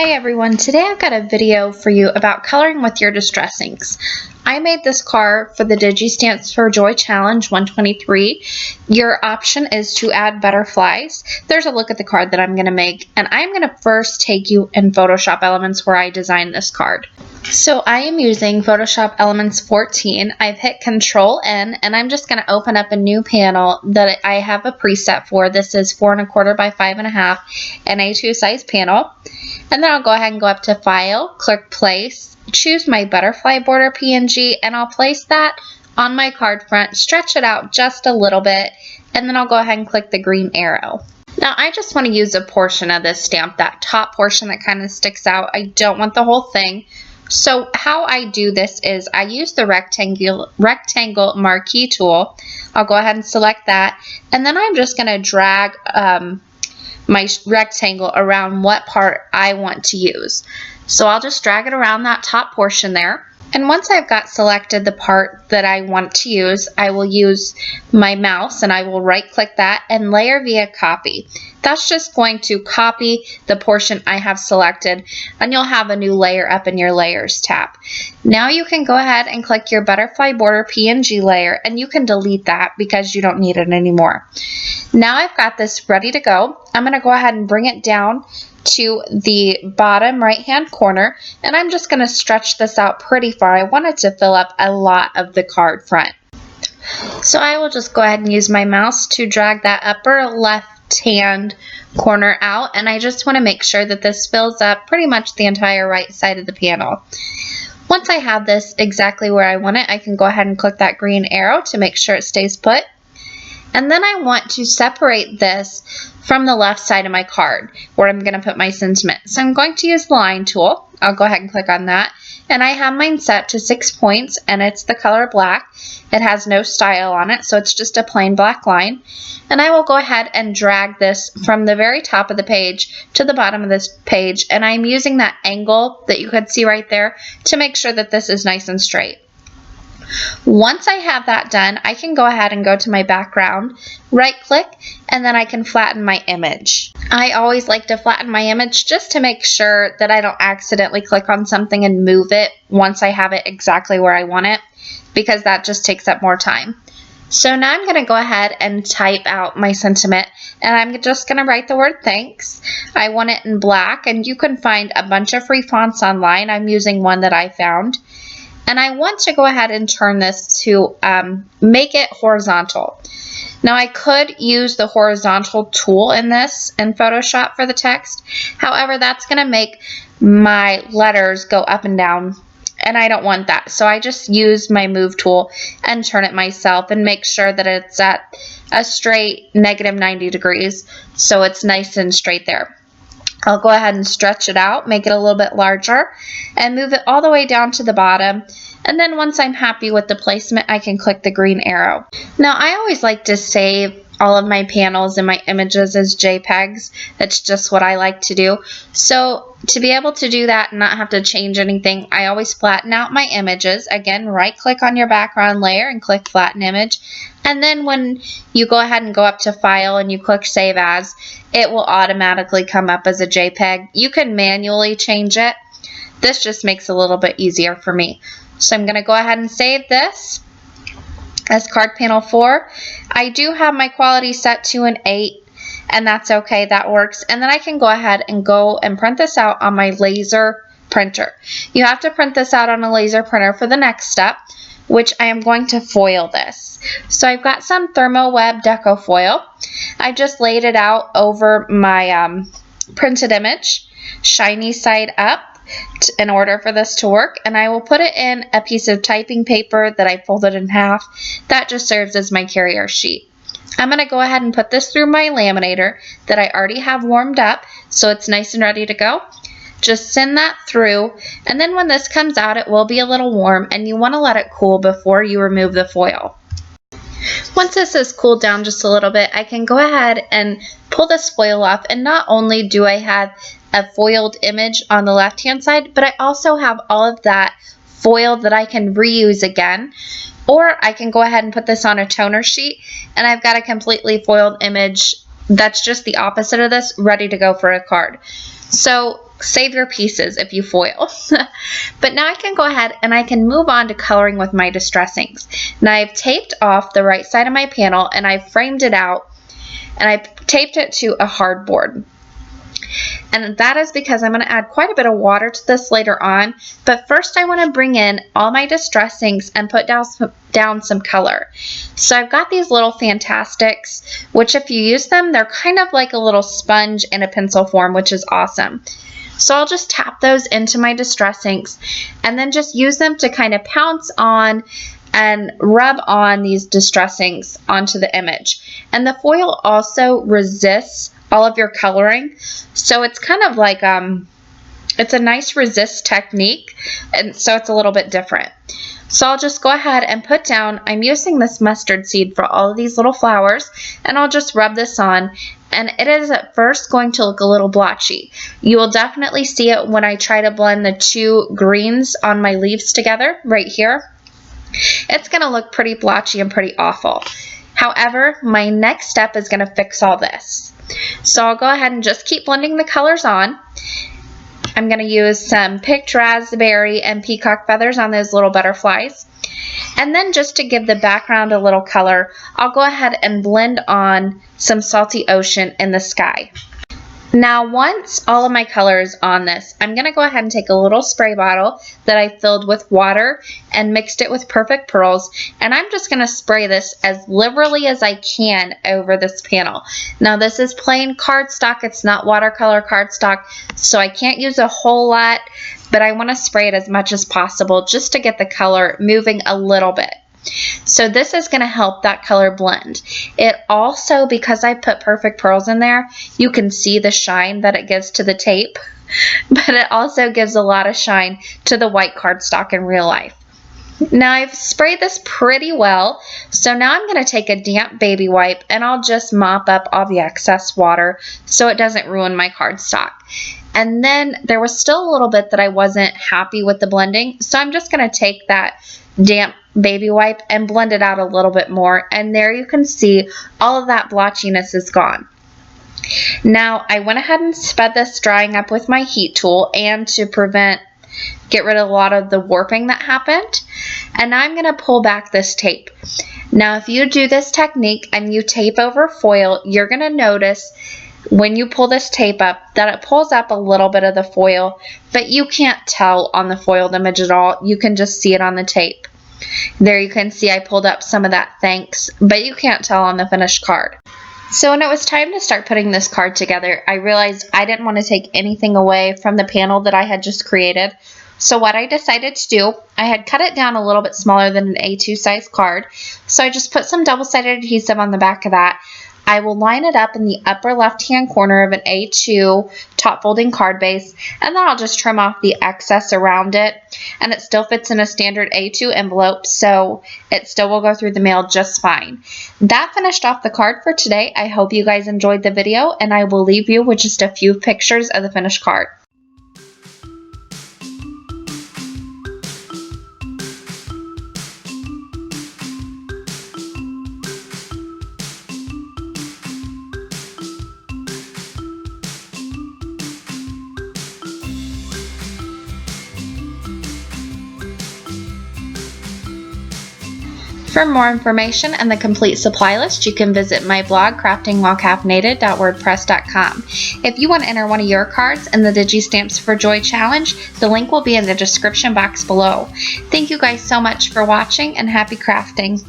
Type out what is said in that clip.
Hey everyone, today I've got a video for you about coloring with your distress inks. I made this card for the Digistamps4Joy Challenge 123. Your option is to add butterflies. There's a look at the card that I'm going to make, and I'm going to first take you in Photoshop Elements where I designed this card. So I am using Photoshop Elements 14. I've hit Control N, and I'm just going to open up a new panel that I have a preset for. This is 4 1/4 by 5 1/2, an A2 size panel. And then I'll go ahead and go up to File, click Place, choose my butterfly border PNG, and I'll place that on my card front, stretch it out just a little bit, and then I'll go ahead and click the green arrow. Now I just want to use a portion of this stamp, that top portion that kind of sticks out. I don't want the whole thing. So how I do this is I use the rectangle marquee tool. I'll go ahead and select that, and then I'm just going to drag my rectangle around what part I want to use. So I'll just drag it around that top portion there. And once I've got selected the part that I want to use, I will use my mouse and I will right click that and layer via copy. That's just going to copy the portion I have selected, and you'll have a new layer up in your layers tab. Now you can go ahead and click your butterfly border PNG layer, and you can delete that because you don't need it anymore. Now I've got this ready to go. I'm going to go ahead and bring it down to the bottom right hand corner, and I'm just going to stretch this out pretty far. I want it to fill up a lot of the card front. So I will just go ahead and use my mouse to drag that upper left hand corner out, and I just want to make sure that this fills up pretty much the entire right side of the panel. Once I have this exactly where I want it, I can go ahead and click that green arrow to make sure it stays put. And then I want to separate this from the left side of my card where I'm going to put my sentiment. So I'm going to use the line tool. I'll go ahead and click on that. And I have mine set to 6 points, and it's the color black. It has no style on it, so it's just a plain black line. And I will go ahead and drag this from the very top of the page to the bottom of this page. And I'm using that angle that you could see right there to make sure that this is nice and straight. Once I have that done, I can go ahead and go to my background, right click, and then I can flatten my image. I always like to flatten my image just to make sure that I don't accidentally click on something and move it once I have it exactly where I want it, because that just takes up more time. So now I'm going to go ahead and type out my sentiment, and I'm just going to write the word thanks. I want it in black, and you can find a bunch of free fonts online. I'm using one that I found. And I want to go ahead and turn this to make it horizontal. Now I could use the horizontal tool in Photoshop for the text. However, that's going to make my letters go up and down, and I don't want that. So I just use my move tool and turn it myself and make sure that it's at a straight -90 degrees, so it's nice and straight there. I'll go ahead and stretch it out, make it a little bit larger, and move it all the way down to the bottom. And then once I'm happy with the placement, I can click the green arrow. Now, I always like to save all of my panels and my images as JPEGs. That's just what I like to do. So to be able to do that and not have to change anything, I always flatten out my images. Again, right click on your background layer and click flatten image. And then when you go ahead and go up to file and you click save as, it will automatically come up as a JPEG. You can manually change it. This just makes it a little bit easier for me. So I'm going to go ahead and save this as card panel 4. I do have my quality set to an 8, and that's okay, that works. And then I can go ahead and print this out on my laser printer. You have to print this out on a laser printer for the next step, which I am going to foil this. So I've got some Thermoweb Deco foil. I just laid it out over my printed image, shiny side up, in order for this to work, and I will put it in a piece of typing paper that I folded in half. That just serves as my carrier sheet. I'm going to go ahead and put this through my laminator that I already have warmed up, so it's nice and ready to go. Just send that through, and then when this comes out, it will be a little warm, and you want to let it cool before you remove the foil. Once this has cooled down just a little bit, I can go ahead and pull this foil off, and not only do I have a foiled image on the left hand side, but I also have all of that foil that I can reuse again. Or I can go ahead and put this on a toner sheet, and I've got a completely foiled image that's just the opposite of this, ready to go for a card. So save your pieces if you foil. But now I can go ahead and I can move on to coloring with my distressings. Now I've taped off the right side of my panel and I've framed it out and I've taped it to a hardboard. And that is because I'm going to add quite a bit of water to this later on. But first I want to bring in all my distressings and put down some color. So I've got these little Fantastics, which if you use them, they're kind of like a little sponge in a pencil form, which is awesome. So I'll just tap those into my distressings and then just use them to kind of pounce on and rub on these distressings onto the image. And the foil also resists all of your coloring, so it's kind of like it's a nice resist technique, and so it's a little bit different. So I'll just go ahead and put down, I'm using this mustard seed for all of these little flowers, and I'll just rub this on, and it is at first going to look a little blotchy. You will definitely see it when I try to blend the two greens on my leaves together right here. It's going to look pretty blotchy and pretty awful. However, my next step is going to fix all this. So I'll go ahead and just keep blending the colors on. I'm going to use some picked raspberry and peacock feathers on those little butterflies. And then just to give the background a little color, I'll go ahead and blend on some salty ocean in the sky. Now once all of my color is on this, I'm going to go ahead and take a little spray bottle that I filled with water and mixed it with Perfect Pearls, and I'm just going to spray this as liberally as I can over this panel. Now this is plain cardstock, it's not watercolor cardstock, so I can't use a whole lot, but I want to spray it as much as possible just to get the color moving a little bit. So this is going to help that color blend. It also, because I put Perfect Pearls in there, you can see the shine that it gives to the tape, but it also gives a lot of shine to the white cardstock in real life. Now I've sprayed this pretty well, so now I'm going to take a damp baby wipe and I'll just mop up all the excess water so it doesn't ruin my cardstock. And then there was still a little bit that I wasn't happy with the blending, so I'm just going to take that damp baby wipe and blend it out a little bit more, and there you can see all of that blotchiness is gone. Now I went ahead and sped this drying up with my heat tool and to get rid of a lot of the warping that happened, and now I'm going to pull back this tape. Now if you do this technique and you tape over foil, you're going to notice when you pull this tape up that it pulls up a little bit of the foil, but you can't tell on the foiled image at all. You can just see it on the tape. There you can see I pulled up some of that thanks, but you can't tell on the finished card. So when it was time to start putting this card together, I realized I didn't want to take anything away from the panel that I had just created. So what I decided to do, I had cut it down a little bit smaller than an A2 size card, so I just put some double-sided adhesive on the back of that. I will line it up in the upper left-hand corner of an A2 top folding card base, and then I'll just trim off the excess around it, and it still fits in a standard A2 envelope, so it still will go through the mail just fine. That finished off the card for today. I hope you guys enjoyed the video, and I will leave you with just a few pictures of the finished card. For more information and the complete supply list, you can visit my blog, craftingwhilecaffeinated.wordpress.com. If you want to enter one of your cards in the Digistamps4Joy challenge, the link will be in the description box below. Thank you guys so much for watching, and happy crafting!